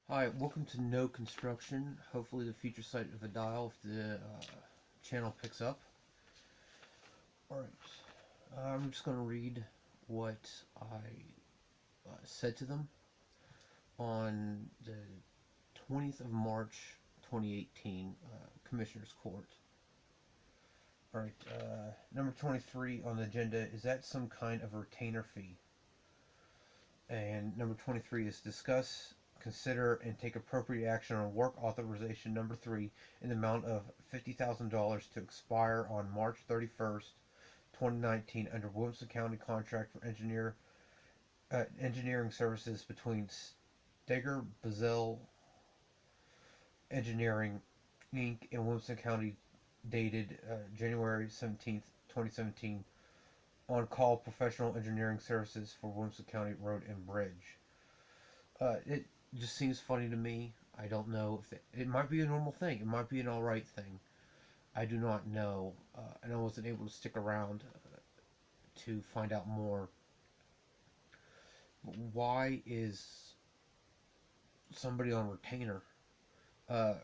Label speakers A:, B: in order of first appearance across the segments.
A: Hi, welcome to No Construction. Hopefully the future site of a dial if the channel picks up. Alright, I'm just going to read what I said to them on the 20th of March 2018 Commissioner's Court. Alright, number 23 on the agenda, is that some kind of retainer fee? And number 23 is discuss, consider, and take appropriate action on work authorization number 3 in the amount of $50,000 to expire on March 31st, 2019 under Williamson County contract for engineering services between Steger Bazell Engineering Inc. and Williamson County dated January 17th, 2017 on-call professional engineering services for Williamson County Road and Bridge. It just seems funny to me. I don't know if it might be a normal thing. It might be an alright thing. I do not know, and I wasn't able to stick around to find out more. But why is somebody on retainer,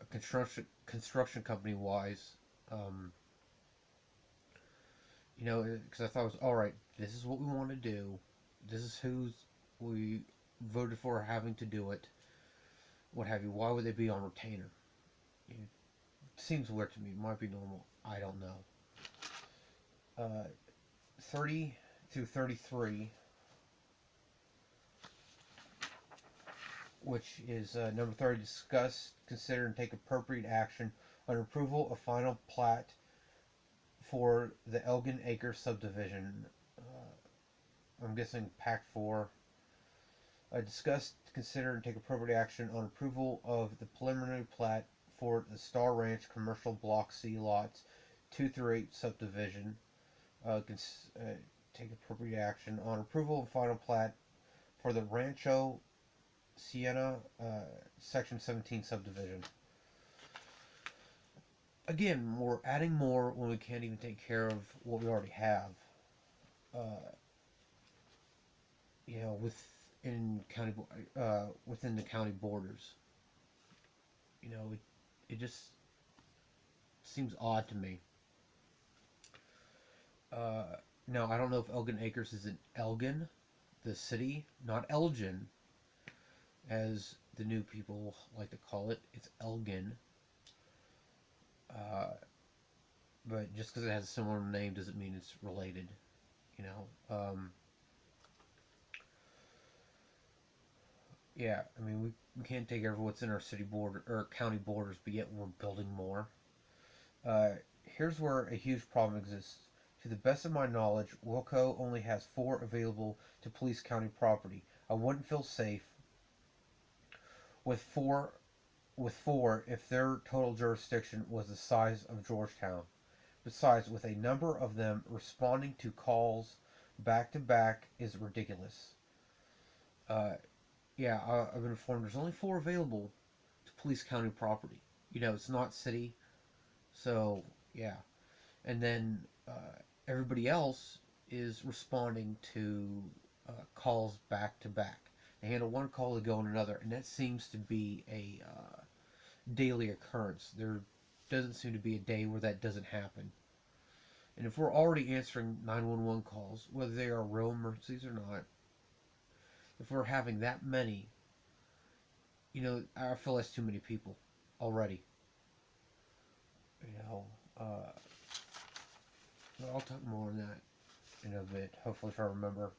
A: construction company wise? Um, because I thought it was all right. This is what we want to do. This is who's we voted for having to do it. What have you? Why would they be on retainer? It seems weird to me. It might be normal. I don't know. 30 through 33, which is number 30, discuss, consider, and take appropriate action on approval of final plat for the Elgin Acre subdivision. I'm guessing Pack 4. Discuss, consider, and take appropriate action on approval of the preliminary plat for the Star Ranch Commercial Block C lots 2 through 8 subdivision. Take appropriate action on approval of final plat for the Rancho Siena Section 17 subdivision. Again, we're adding more when we can't even take care of what we already have. Uh, within the county borders. It just seems odd to me. Uh, Now, I don't know if Elgin Acres is in Elgin, the city, not Elgin, as the new people like to call it. It's Elgin. Uh, but just because it has a similar name doesn't mean it's related. You know. Yeah, I mean, we can't take over what's in our city border or county borders, but yet we're building more. Uh, Here's where a huge problem exists. To the best of my knowledge, Wilco only has 4 available to police county property. I wouldn't feel safe with four if their total jurisdiction was the size of Georgetown. Besides, with a number of them responding to calls back to back is ridiculous. Uh, yeah, I've been informed there's only 4 available to police county property. It's not city, so yeah. And then everybody else is responding to calls back to back. They handle one call, they go on another, and that seems to be a daily occurrence. There doesn't seem to be a day where that doesn't happen. And if we're already answering 911 calls, whether they are real emergencies or not, if we're having that many, I feel that's too many people already. You know, uh, I'll talk more on that in a bit. Hopefully, if I remember.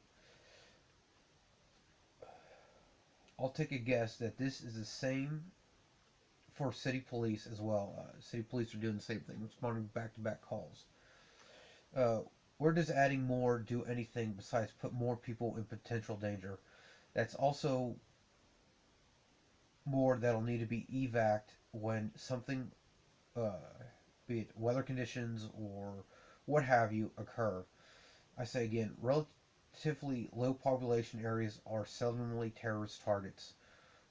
A: I'll take a guess that this is the same for city police as well. City police are doing the same thing, responding back-to-back calls. Uh, where does adding more do anything besides put more people in potential danger? That's also more that'll need to be evac'd when something, uh, be it weather conditions or what have you, occur. I say again, relatively low population areas are seldomly terrorist targets.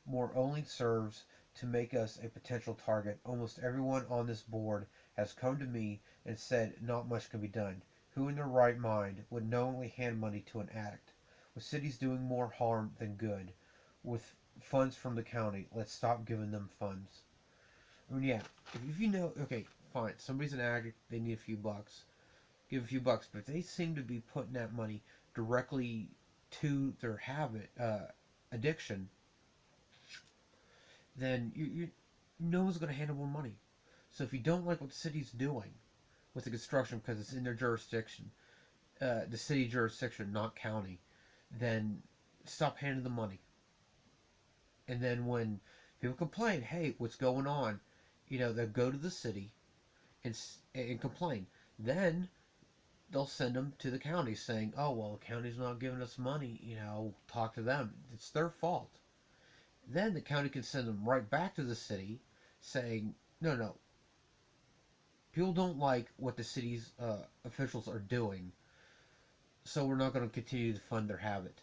A: More only serves to make us a potential target. Almost everyone on this board has come to me and said not much can be done. Who in their right mind would knowingly hand money to an addict? With cities doing more harm than good, with funds from the county. Let's stop giving them funds. I mean, yeah, if you know, okay, fine, somebody's an addict, they need a few bucks, give a few bucks, but if they seem to be putting that money directly to their habit, addiction, then no one's going to handle more money. So if you don't like what the city's doing with the construction because it's in their jurisdiction, the city jurisdiction, not county, then stop handing the money. And then when people complain, hey, what's going on? They'll go to the city and complain. Then they'll send them to the county saying, oh, well, the county's not giving us money. Talk to them. It's their fault. Then the county can send them right back to the city saying, no, no, people don't like what the city's officials are doing, so we're not going to continue to fund their habit.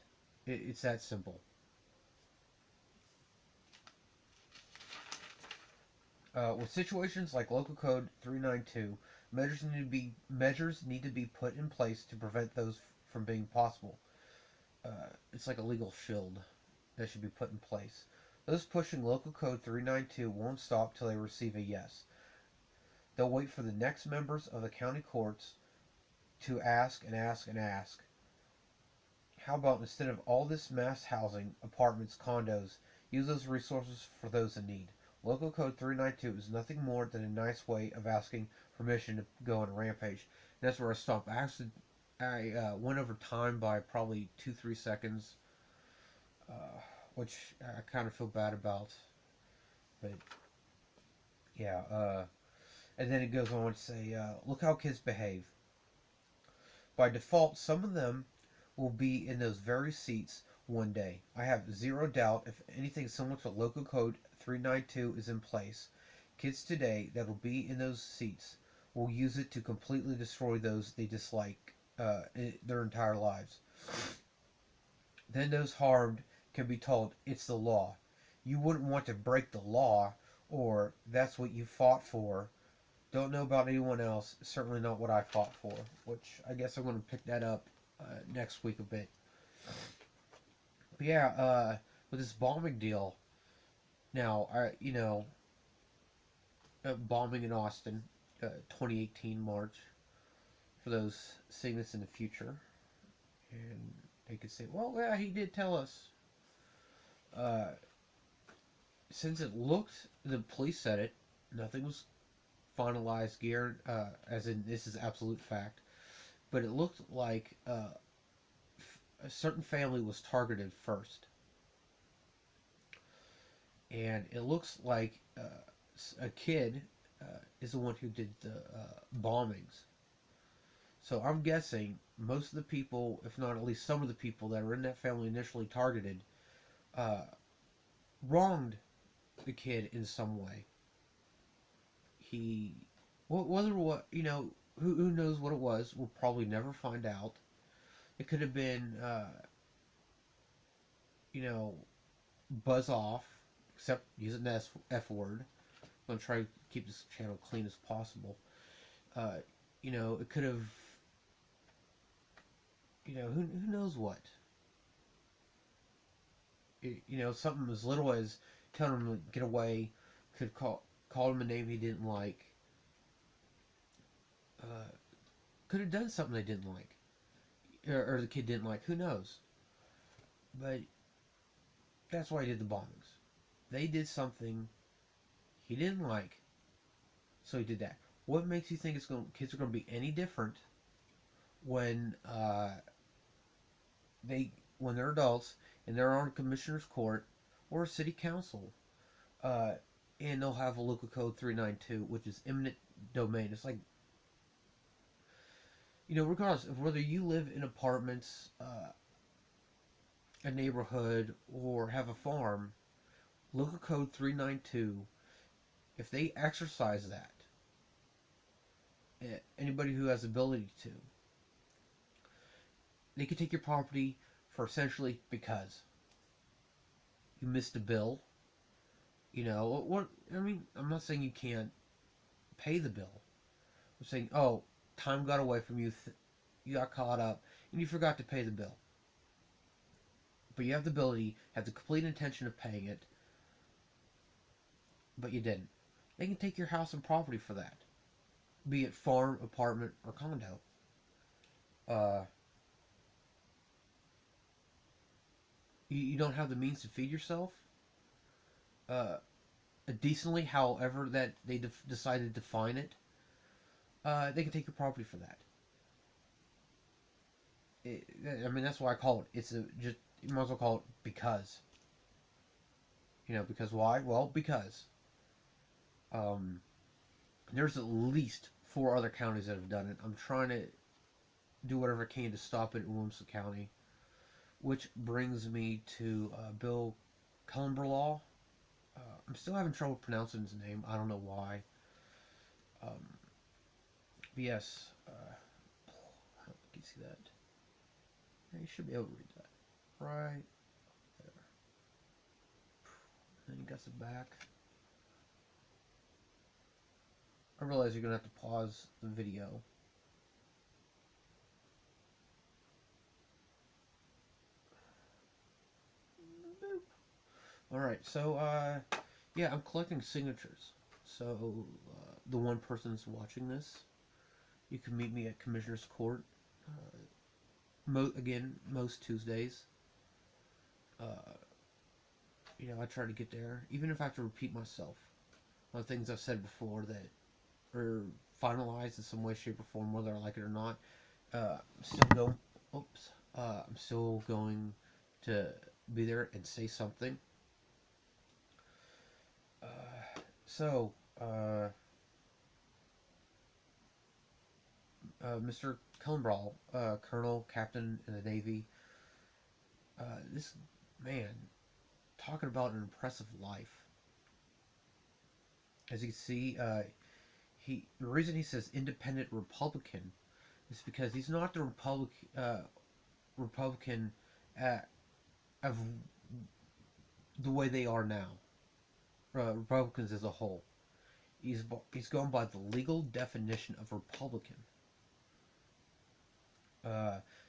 A: It's that simple. With situations like Local Code 392, measures need to be put in place to prevent those from being possible. It's like a legal shield that should be put in place. Those pushing Local Code 392 won't stop till they receive a yes. They'll wait for the next members of the county courts to ask and ask and ask. How about instead of all this mass housing, apartments, condos, use those resources for those in need? Local Code 392 is nothing more than a nice way of asking permission to go on a rampage. And that's where I stopped. I went over time by probably 2-3 seconds, which I kind of feel bad about. But yeah, and then it goes on to say, look how kids behave. By default, some of them will be in those very seats one day. I have zero doubt if anything similar to Local Code 392 is in place, kids today that will be in those seats will use it to completely destroy those they dislike their entire lives. Then those harmed can be told, it's the law. You wouldn't want to break the law, or that's what you fought for. Don't know about anyone else, certainly not what I fought for, which I guess I'm going to pick that up next week a bit. But yeah, with this bombing deal, now, bombing in Austin, 2018 March, for those seeing this in the future, and they could say, well, yeah, he did tell us. Since it looked, the police said it, nothing was finalized, as in this is absolute fact, but it looked like a certain family was targeted first. And it looks like a kid is the one who did the bombings. So I'm guessing most of the people, if not at least some of the people that were in that family initially targeted, wronged the kid in some way. Whether who knows what it was, we'll probably never find out. It could have been, buzz off, except using the F word. I'm going to try to keep this channel clean as possible. It could have, who knows what. Something as little as telling him to get away, could call him a name he didn't like. Could have done something they didn't like. Or the kid didn't like, who knows. But that's why he did the bombings. They did something he didn't like, so he did that. What makes you think kids are going to be any different when they're adults and they're on a commissioner's court or a city council, and they'll have a Local Code 392, which is eminent domain. It's like, regardless of whether you live in apartments, a neighborhood, or have a farm, Local Code 392, if they exercise that, anybody who has the ability to, they could take your property for essentially because you missed a bill. I'm not saying you can't pay the bill. I'm saying, oh, time got away from you, you got caught up, and you forgot to pay the bill. but you have the ability, have the complete intention of paying it, but you didn't. They can take your house and property for that, be it farm, apartment, or condo. Uh, you don't have the means to feed yourself uh, decently, however that they decide to define it. They can take your property for that. I mean, that's why I call it. It's a just you might as well call it because. Because why? Well, because um, there's at least 4 other counties that have done it. I'm trying to do whatever I can to stop it in Williamson County, which brings me to Bill Cullenberlaw. I'm still having trouble pronouncing his name. I don't know why. But yes, can you see that? Yeah, you should be able to read that. Right there. Then you got the back. I realize you're going to have to pause the video. Alright, so, yeah, I'm collecting signatures. So, the one person's watching this, you can meet me at Commissioner's Court. Again, most Tuesdays. I try to get there, even if I have to repeat myself on things I've said before that are finalized in some way, shape, or form, whether I like it or not. I'm still going. Oops. I'm still going to be there and say something. So, Mr. Cullenberlaw, Colonel, Captain in the Navy. This man, talking about an impressive life. As you can see, the reason he says independent Republican is because he's not the Republican of the way they are now. Republicans as a whole. He's going by the legal definition of Republican.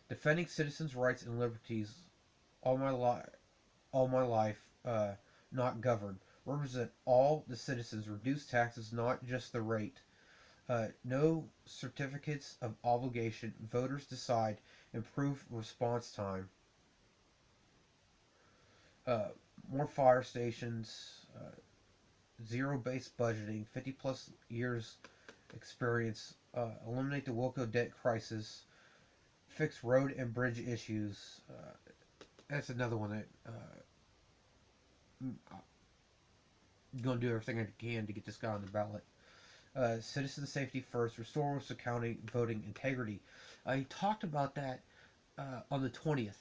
A: Defending citizens' rights and liberties all my life, not governed. Represent all the citizens, reduce taxes, not just the rate. No certificates of obligation. Voters decide. Improve response time. More fire stations. Zero-based budgeting. 50-plus years experience. Eliminate the Wilco debt crisis. Fix road and bridge issues. That's another one that I'm going to do everything I can to get this guy on the ballot. Citizen safety first. Restore Wilson County voting integrity. He talked about that on the 20th.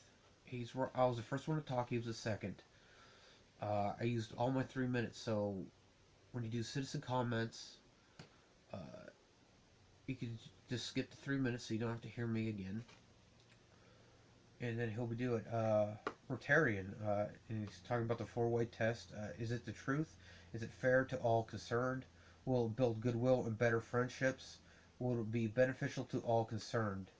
A: I was the first one to talk. He was the second. I used all my 3 minutes. So when you do citizen comments, you can just skip the 3 minutes so you don't have to hear me again. And then he'll be doing Rotarian, and he's talking about the 4-way test. Is it the truth? Is it fair to all concerned? Will it build goodwill and better friendships? Will it be beneficial to all concerned?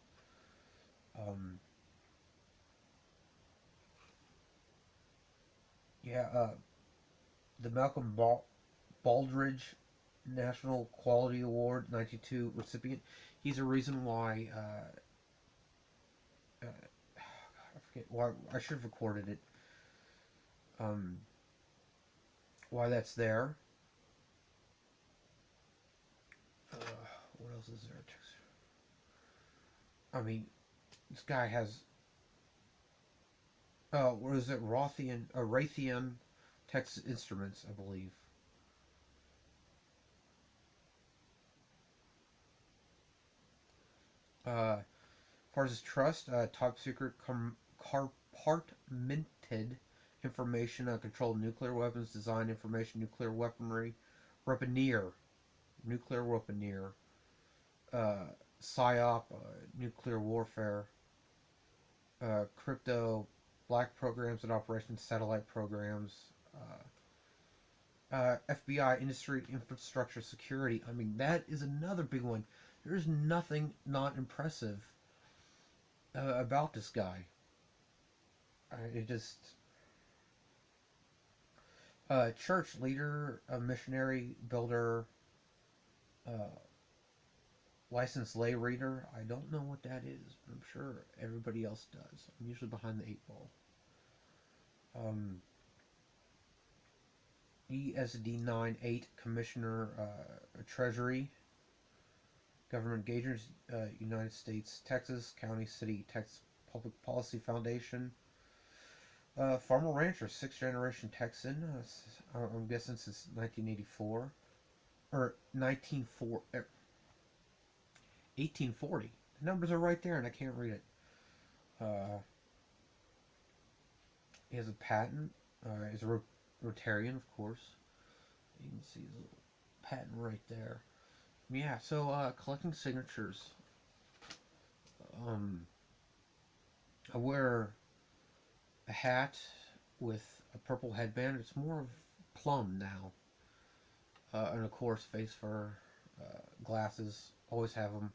A: The Malcolm Baldrige National Quality Award 92 recipient. He's a reason why. I forget why I should have recorded it. Why that's there. What else is there? I mean, this guy has. What is it? Raytheon Texas Instruments, I believe. As far as his trust, top secret compartmented information on controlled nuclear weapons, design information, nuclear weaponry, nuclear weaponeer, PSYOP, nuclear warfare, crypto, black programs and operations, satellite programs, FBI, industry, infrastructure, security. I mean, that is another big one. There's nothing not impressive about this guy. It just church leader, a missionary, builder, uh, licensed lay reader. I don't know what that is, but I'm sure everybody else does. I'm usually behind the eight ball. Um, ESD 9-8 Commissioner, Treasury, Government Engagers, United States, Texas, County, City, Texas Public Policy Foundation. Farmer Rancher, sixth generation Texan. I'm guessing since 1984 or 1840. The numbers are right there, and I can't read it. Uh, he has a patent. He's a Rotarian, of course. You can see his little patent right there. Yeah, so collecting signatures. Um, I wear a hat with a purple headband. It's more of plum now. And of course, face fur, glasses. Always have them.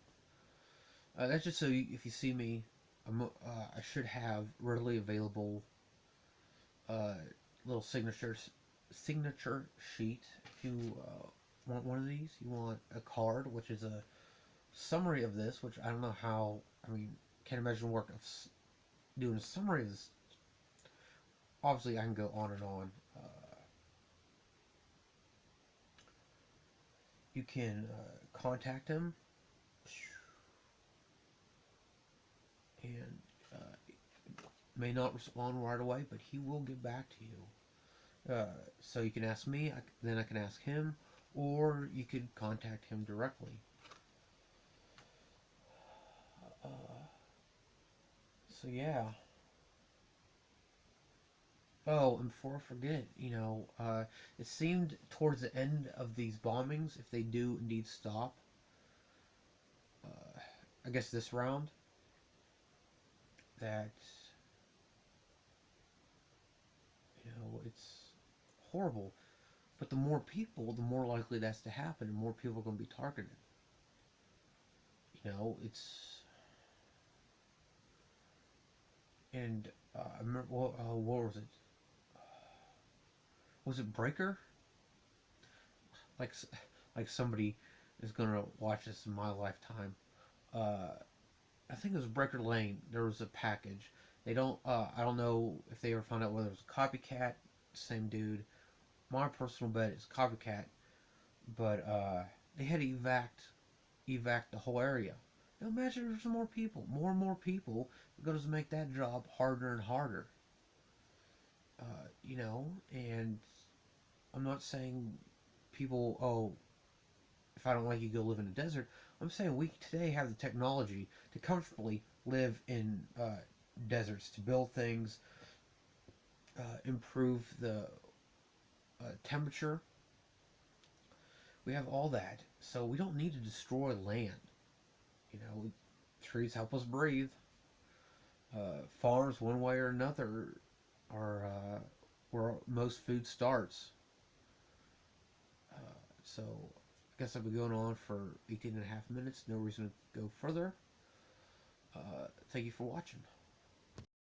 A: That's just so if you see me, I should have readily available uh, little signature sheet. If you want one of these, you want a card, which is a summary of this, which I don't know how. I mean, can't imagine work of doing a summary of this. Obviously, I can go on and on. You can contact him, and may not respond right away, but he will get back to you. So you can ask me, then I can ask him, or you could contact him directly. Uh, so yeah. Oh, and before I forget, it seemed towards the end of these bombings, if they do indeed stop, I guess this round, that, it's horrible. But the more people, the more likely that's to happen, and more people are going to be targeted. It's. And I remember, what was it? Was it Breaker? Like, like somebody is gonna watch this in my lifetime. Uh, I think it was Breaker Lane. There was a package. They don't. I don't know if they ever found out whether it was a copycat, same dude. My personal bet is copycat, but they had to evac the whole area. Now imagine there's more and more people. It goes to make that job harder and harder. And I'm not saying people, oh, if I don't like you, go live in a desert. I'm saying we today have the technology to comfortably live in deserts, to build things, improve the temperature. We have all that, so we don't need to destroy land. Trees help us breathe. Farms, one way or another, are where most food starts. So I guess I've been going on for 18 and a half minutes. No reason to go further. Thank you for watching.